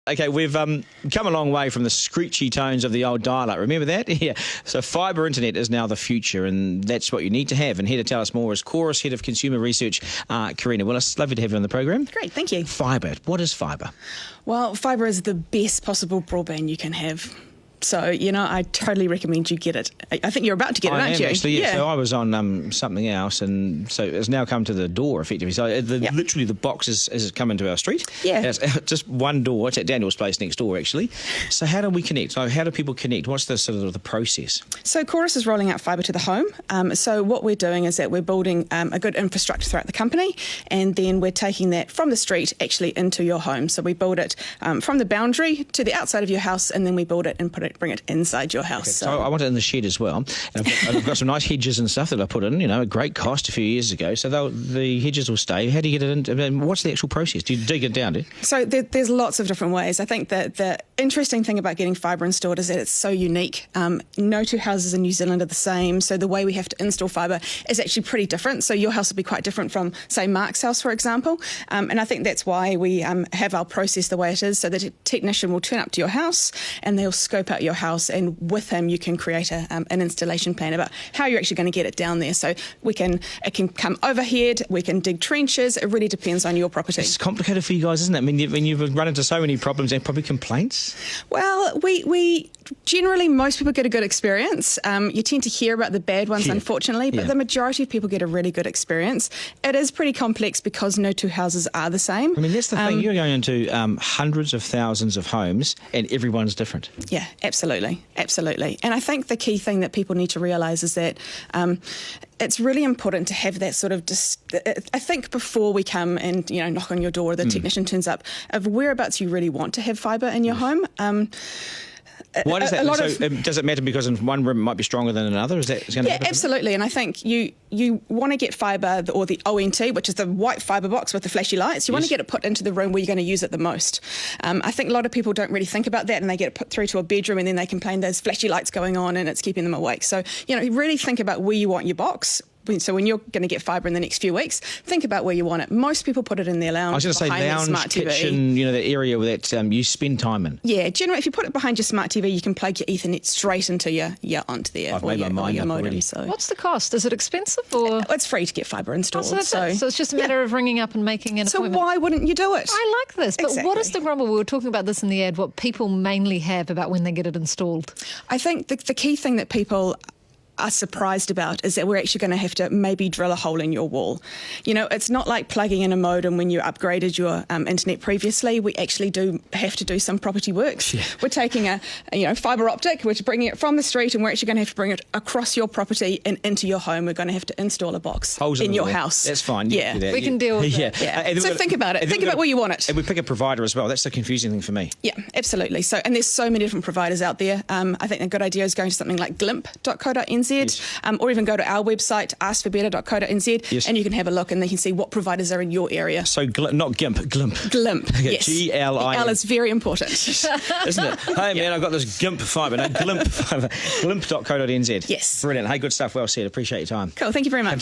Okay, we've come a long way from the screechy tones of the old dial-up. Remember that? Yeah. So fibre internet is now the future, and that's what you need to have. And here to tell us more is Chorus Head of Consumer Research, Karina Willis. Lovely to have you on the program. Great, thank you. Fibre. What is fibre? Well, fibre is the best possible broadband you can have. So, I totally recommend you get it. I think you're about to get it, aren't you? Actually, yeah. So I was on something else, and so it's now come to the door, effectively. So literally the box has come into our street. Yeah. It's just one door. It's at Daniel's place next door, actually. So how do we connect? So how do people connect? What's the sort of the process? So Chorus is rolling out fibre to the home. So what we're doing is that we're building a good infrastructure throughout the company, and then we're taking that from the street actually into your home. So we build it from the boundary to the outside of your house, and then we build it and bring it inside your house. Okay, so I want it in the shed as well. And I've got some nice hedges and stuff that I put in, a great cost a few years ago. So the hedges will stay. How do you get it in? I mean, what's the actual process? Do you dig it down? So there's lots of different ways. I think that the interesting thing about getting fibre installed is that it's so unique. No two houses in New Zealand are the same. So the way we have to install fibre is actually pretty different. So your house will be quite different from, say, Mark's house, for example. And I think that's why we have our process the way it is. So the technician will turn up to your house and they'll scope out your house, and with him you can create an installation plan about how you're actually going to get it down there. So it can come overhead, we can dig trenches. It really depends on your property. It's complicated for you guys, isn't it? I mean, you've run into so many problems and probably complaints. Well, we generally, most people get a good experience. You tend to hear about the bad ones, unfortunately, but the majority of people get a really good experience. It is pretty complex because no two houses are the same. I mean, that's the thing. You're going into hundreds of thousands of homes and everyone's different. Yeah, absolutely. Absolutely. And I think the key thing that people need to realise is that it's really important to have that sort of, I think before we come and, knock on your door, the technician turns up, of whereabouts you really want to have fibre in your home. Why does that? Does it matter because in one room it might be stronger than another? Is that going to happen? Absolutely. And I think you want to get fibre, or the ONT, which is the white fibre box with the flashy lights. You want to get it put into the room where you're going to use it the most. I think a lot of people don't really think about that, and they get it put through to a bedroom, and then they complain there's flashy lights going on and it's keeping them awake. So really think about where you want your box. So when you're going to get fibre in the next few weeks, think about where you want it. Most people put it in their lounge. I was going to say lounge, smart kitchen, TV. The area that you spend time in. Yeah, generally, if you put it behind your smart TV, you can plug your Ethernet straight into onto there. I've made my mind up already. So. What's the cost? Is it expensive or? It's free to get fibre installed. So it's just a matter of ringing up and making an appointment. So why wouldn't you do it? I like this. But what is the grumble? We were talking about this in the ad, what people mainly have about when they get it installed. I think the key thing that people are surprised about is that we're actually going to have to maybe drill a hole in your wall. It's not like plugging in a modem when you upgraded your internet previously. We actually do have to do some property works. Yeah. We're taking a fibre optic, we're bringing it from the street, and we're actually going to have to bring it across your property and into your home. We're going to have to install a box in your house. That's fine. Yeah, we can deal with that. Yeah. So think about it. Think about where you want it. And we pick a provider as well. That's the confusing thing for me. Yeah, absolutely. So, and there's so many different providers out there. I think a good idea is going to something like glimp.co.nz. Yes. Or even go to our website, askforbetter.co.nz, and you can have a look and then you can see what providers are in your area. So not GIMP, Glimp. Glimp, yes. G-L-I-M. The L is very important. Isn't it? Hey, man, I've got this GIMP fibre. No, Glimp fibre. Glimp.co.nz. Yes. Brilliant. Hey, good stuff. Well said. Appreciate your time. Cool. Thank you very much.